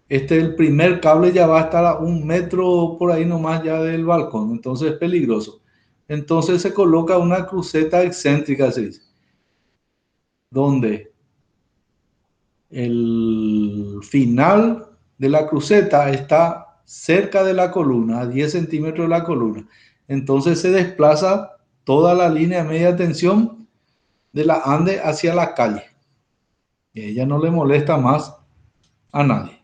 el primer cable ya va a estar a 1 metro por ahí nomás ya del balcón, entonces es peligroso. Entonces se coloca una cruceta excéntrica, se dice, donde el final de la cruceta está cerca de la columna, a 10 centímetros de la columna. Entonces se desplaza toda la línea de media tensión de la ande hacia la calle. Y ella no le molesta más a nadie.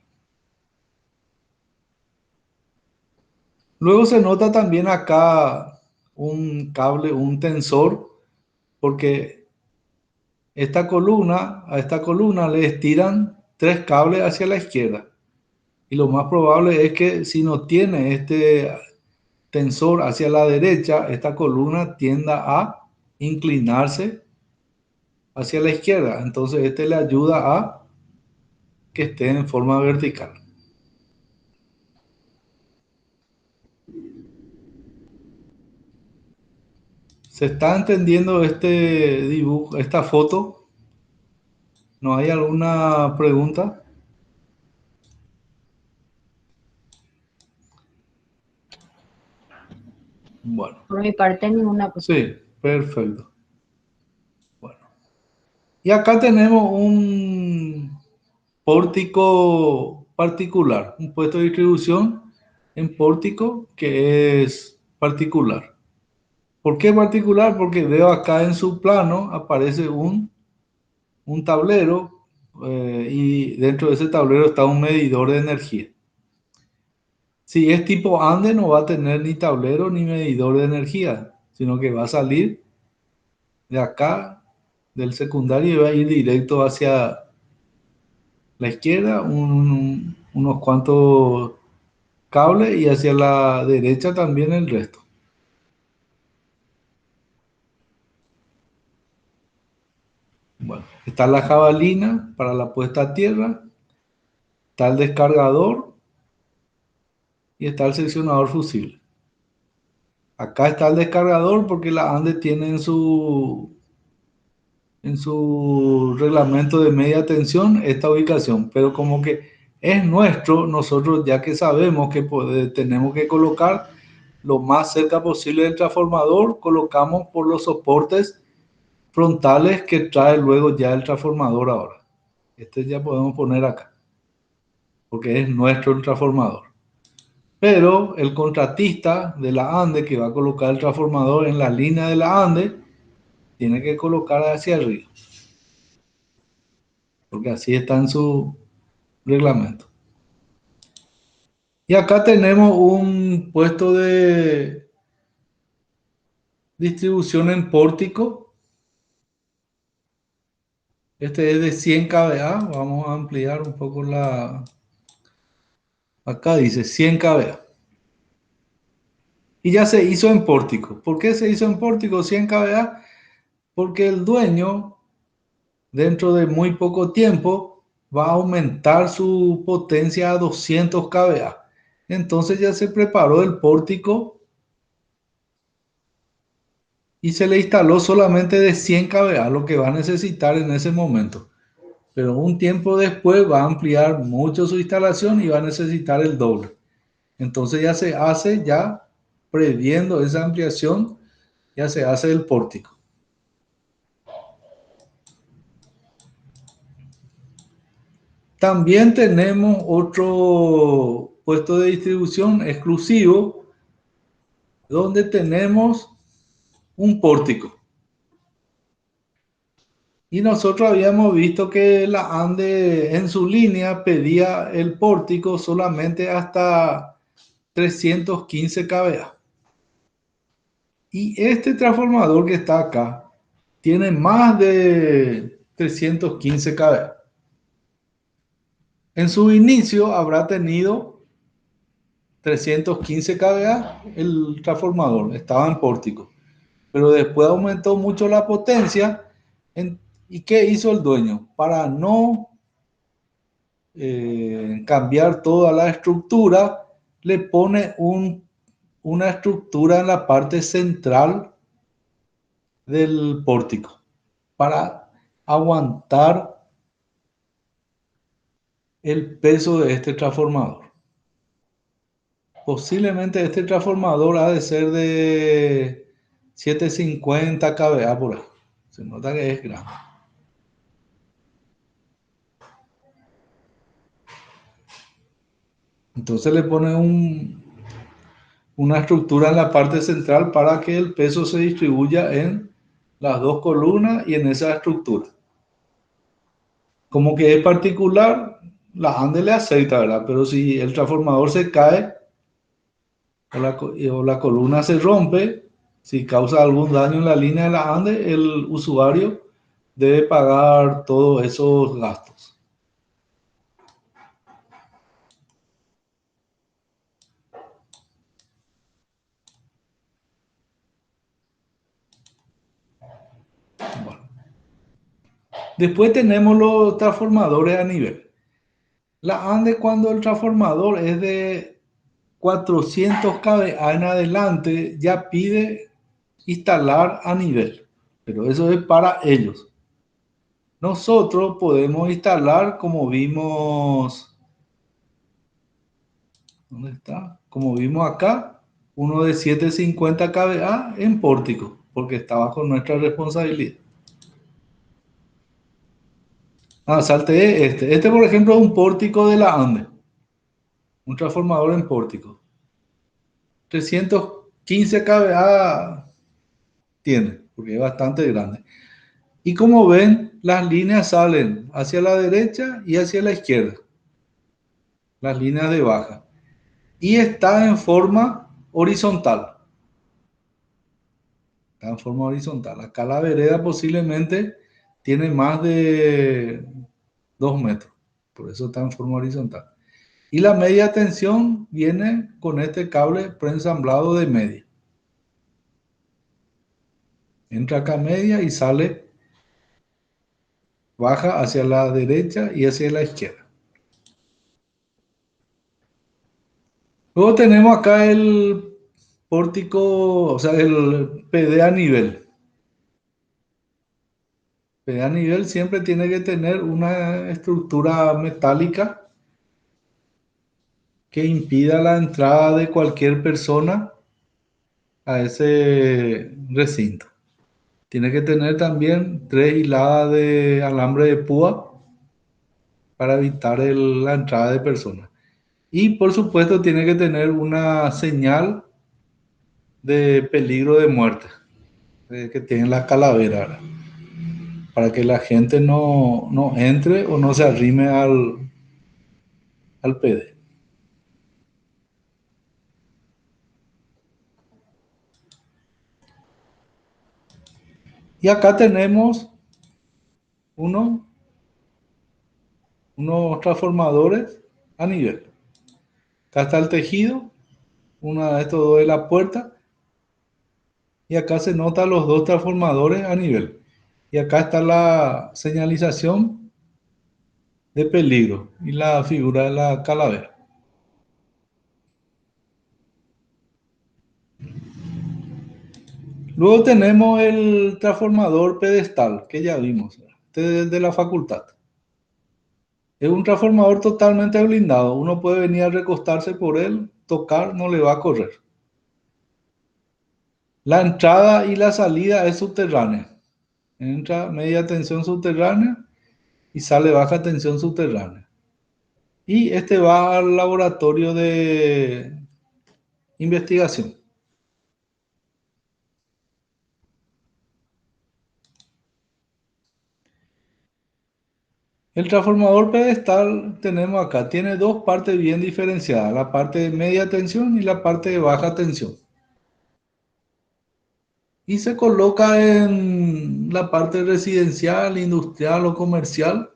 Luego se nota también acá un cable, un tensor, porque a esta columna le estiran 3 cables hacia la izquierda. Y lo más probable es que si no tiene este tensor hacia la derecha, esta columna tienda a inclinarse hacia la izquierda. Entonces este le ayuda a que esté en forma vertical. ¿Se está entendiendo este dibujo, esta foto? ¿No hay alguna pregunta? Bueno, Por mi parte, ninguna cosa. sí, perfecto. Bueno, y acá tenemos un pórtico particular, un puesto de distribución en pórtico que es particular. ¿Por qué particular? Porque veo acá en su plano aparece un tablero y dentro de ese tablero está un medidor de energía. Si es tipo Ande no va a tener ni tablero ni medidor de energía, sino que va a salir de acá del secundario y va a ir directo hacia la izquierda, unos cuantos cables y hacia la derecha también el resto. Bueno, está la jabalina para la puesta a tierra, está el descargador y está el seccionador fusible. Acá está el descargador porque la ANDE tiene en su reglamento de media tensión esta ubicación, pero como que es nuestro, nosotros ya que sabemos que tenemos que colocar lo más cerca posible del transformador, colocamos por los soportes frontales que trae luego ya el transformador ahora. Este ya podemos poner acá, porque es nuestro el transformador. Pero el contratista de la ANDE que va a colocar el transformador en la línea de la ANDE, tiene que colocar hacia arriba, porque así está en su reglamento. Y acá tenemos un puesto de distribución en pórtico. Este es de 100 kVA. Vamos a ampliar un poco la... Acá dice 100 kVA. Y ya se hizo en pórtico. ¿Por qué se hizo en pórtico 100 kVA? Porque el dueño, dentro de muy poco tiempo, va a aumentar su potencia a 200 kVA. Entonces ya se preparó el pórtico y se le instaló solamente de 100 kVA, lo que va a necesitar en ese momento. Pero un tiempo después va a ampliar mucho su instalación y va a necesitar el doble. Entonces ya se hace, ya previendo esa ampliación, ya se hace el pórtico. También tenemos otro puesto de distribución exclusivo donde tenemos un pórtico. Y nosotros habíamos visto que la ANDE en su línea pedía el pórtico solamente hasta 315 kVA. Y este transformador que está acá tiene más de 315 kVA. En su inicio habrá tenido 315 kVA el transformador, estaba en pórtico. Pero después aumentó mucho la potencia. ¿Y qué hizo el dueño? Para no cambiar toda la estructura, le pone una estructura en la parte central del pórtico para aguantar el peso de este transformador. Posiblemente este transformador ha de ser de 750 kVA por ahí. Se nota que es grande. Entonces le pone una estructura en la parte central para que el peso se distribuya en las dos columnas y en esa estructura. Como que es particular, la ANDE le aceita, ¿verdad? Pero si el transformador se cae o la columna se rompe, si causa algún daño en la línea de la ANDE, el usuario debe pagar todos esos gastos. Bueno. Después tenemos los transformadores a nivel. La ANDE, cuando el transformador es de 400 kVA en adelante, ya pide instalar a nivel, pero eso es para ellos. Nosotros podemos instalar, como vimos, ¿dónde está? Como vimos acá, uno de 750 kVA en pórtico, porque está bajo nuestra responsabilidad. Salte este. Este, por ejemplo, es un pórtico de la ANDE, un transformador en pórtico. 315 kVA tiene, porque es bastante grande. Y como ven, las líneas salen hacia la derecha y hacia la izquierda. Las líneas de baja. Y está en forma horizontal. Está en forma horizontal. Acá la vereda posiblemente tiene más de 2 metros. Por eso está en forma horizontal. Y la media tensión viene con este cable preensamblado de media. Entra acá media y sale baja hacia la derecha y hacia la izquierda. Luego tenemos acá el pórtico, o sea, el PD a nivel. PD a nivel siempre tiene que tener una estructura metálica que impida la entrada de cualquier persona a ese recinto. Tiene que tener también 3 hiladas de alambre de púa para evitar la entrada de personas. Y por supuesto tiene que tener una señal de peligro de muerte que tiene la calavera, ¿verdad? Para que la gente no entre o no se arrime al PD. Y acá tenemos unos transformadores a nivel. Acá está el tejido, uno de estos dos de la puerta, y acá se notan los dos transformadores a nivel. Y acá está la señalización de peligro y la figura de la calavera. Luego tenemos el transformador pedestal, que ya vimos, este es de la facultad. Es un transformador totalmente blindado. Uno puede venir a recostarse por él, tocar, no le va a correr. La entrada y la salida es subterránea. Entra media tensión subterránea y sale baja tensión subterránea. Y este va al laboratorio de investigación. El transformador pedestal tenemos acá, tiene dos partes bien diferenciadas, la parte de media tensión y la parte de baja tensión. Y se coloca en la parte residencial, industrial o comercial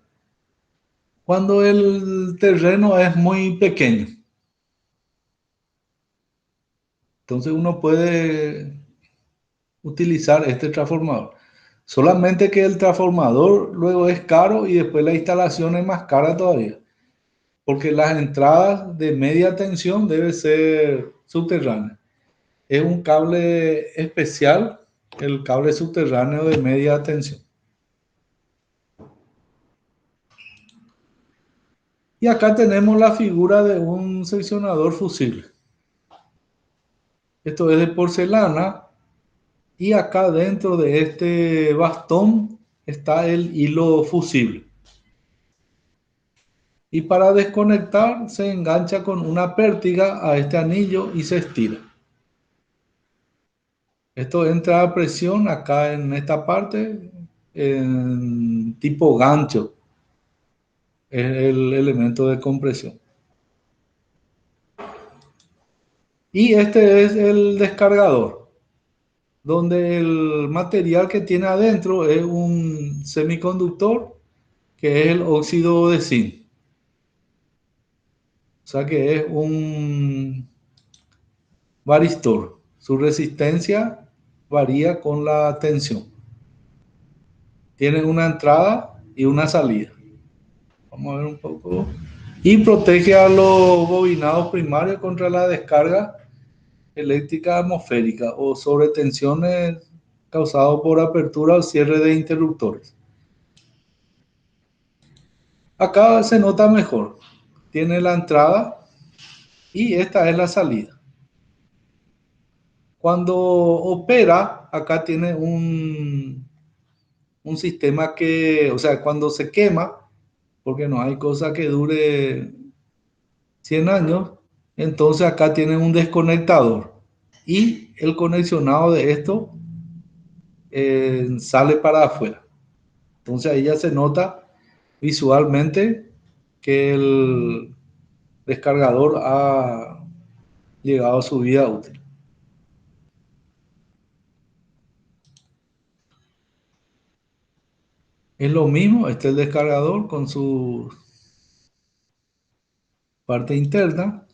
cuando el terreno es muy pequeño. Entonces uno puede utilizar este transformador. Solamente que el transformador luego es caro y después la instalación es más cara todavía. Porque las entradas de media tensión deben ser subterráneas. Es un cable especial, el cable subterráneo de media tensión. Y acá tenemos la figura de un seccionador fusible. Esto es de porcelana y acá dentro de este bastón está el hilo fusible. Y para desconectar se engancha con una pértiga a este anillo y se estira. Esto entra a presión acá en esta parte, en tipo gancho, es el elemento de compresión. Y este es el descargador, donde el material que tiene adentro es un semiconductor que es el óxido de zinc. O sea que es un varistor. Su resistencia varía con la tensión. Tiene una entrada y una salida. Vamos a ver un poco. Y protege a los bobinados primarios contra la descarga eléctrica atmosférica o sobretensiones causadas por apertura o cierre de interruptores. Acá se nota mejor. Tiene la entrada y esta es la salida. Cuando opera, acá tiene un sistema que, o sea, cuando se quema, porque no hay cosa que dure 100 años, entonces acá tiene un desconectador. Y el conexionado de esto sale para afuera. Entonces ahí ya se nota visualmente que el descargador ha llegado a su vida útil. Es lo mismo, este es el descargador con su parte interna.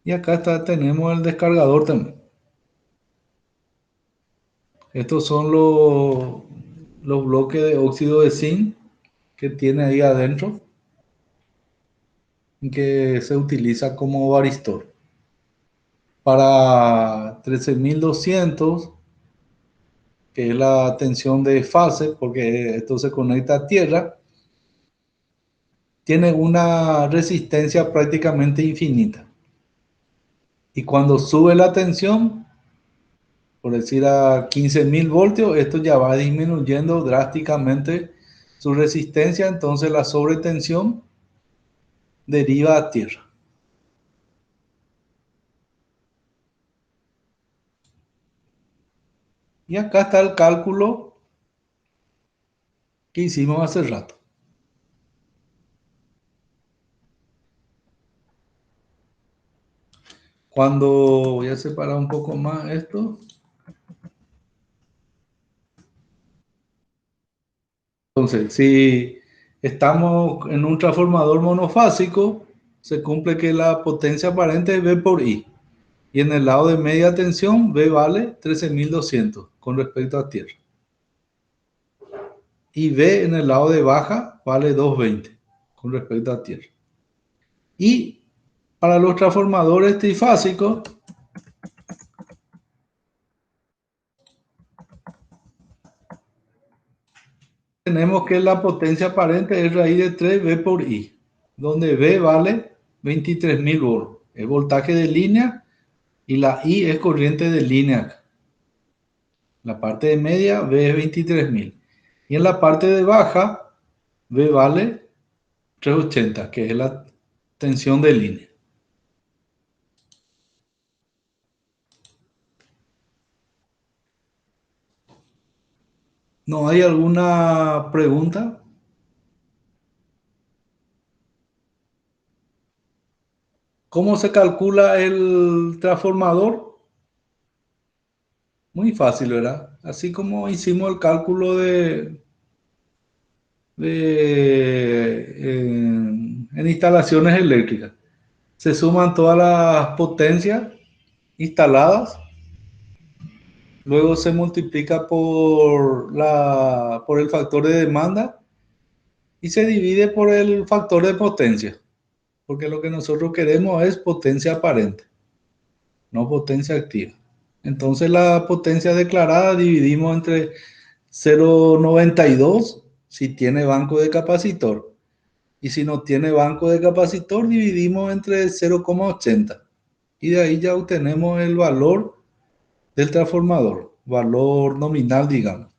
Y acá tenemos el descargador también. Estos son los bloques de óxido de zinc que tiene ahí adentro. que se utiliza como varistor. Para 13.200, que es la tensión de fase, porque esto se conecta a tierra, tiene una resistencia prácticamente infinita. Y cuando sube la tensión, por decir a 15.000 voltios, esto ya va disminuyendo drásticamente su resistencia, entonces la sobretensión deriva a tierra. Y acá está el cálculo que hicimos hace rato. Cuando voy a separar un poco más esto. Entonces, si estamos en un transformador monofásico, se cumple que la potencia aparente es V por I. Y en el lado de media tensión, V vale 13.200 con respecto a tierra. Y V en el lado de baja vale 220 con respecto a tierra. Y para los transformadores trifásicos, tenemos que la potencia aparente es raíz de 3V por I, donde V vale 23.000 volts. Es voltaje de línea y la I es corriente de línea. La parte de media, V es 23.000. Y en la parte de baja, V vale 380, que es la tensión de línea. ¿No hay alguna pregunta? ¿Cómo se calcula el transformador? Muy fácil, ¿verdad? Así como hicimos el cálculo en instalaciones eléctricas. Se suman todas las potencias instaladas, luego se multiplica por el factor de demanda y se divide por el factor de potencia, porque lo que nosotros queremos es potencia aparente, no potencia activa. Entonces la potencia declarada dividimos entre 0,92 si tiene banco de capacitor. Y si no tiene banco de capacitor, dividimos entre 0,80. Y de ahí ya obtenemos el valor del transformador, valor nominal, digamos.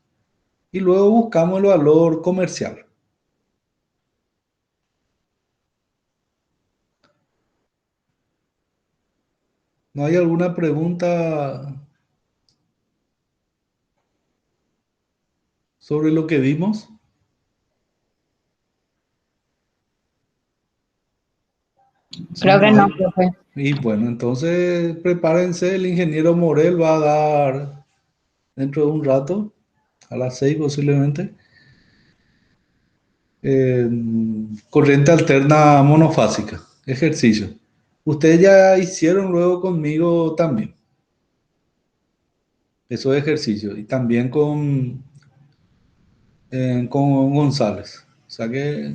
Y luego buscamos el valor comercial. ¿No hay alguna pregunta sobre lo que vimos? Si Creo que no no, hay. profe. Y bueno, entonces prepárense, el ingeniero Morel va a dar dentro de un rato, a las 6 posiblemente, eh, corriente alterna monofásica, ejercicio. Ustedes ya hicieron luego conmigo también esos ejercicios y también con González. O sea que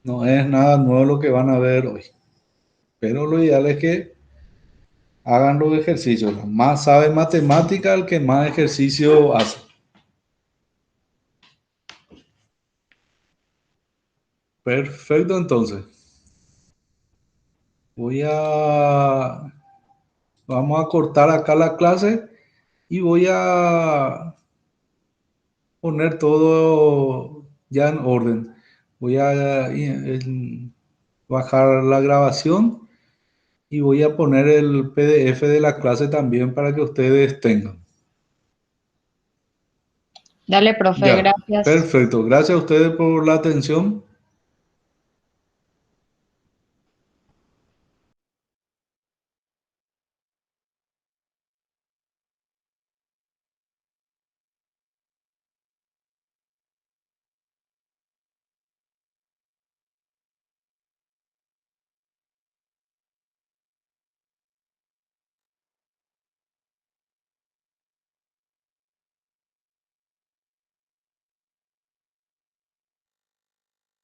no es nada nuevo lo que van a ver hoy. Pero lo ideal es que hagan los ejercicios. Más sabe matemática el que más ejercicio hace. Perfecto, entonces. Vamos a cortar acá la clase y voy a poner todo ya en orden. Voy a bajar la grabación y voy a poner el PDF de la clase también para que ustedes tengan. Dale, profe, Ya, gracias. perfecto. Gracias a ustedes por la atención.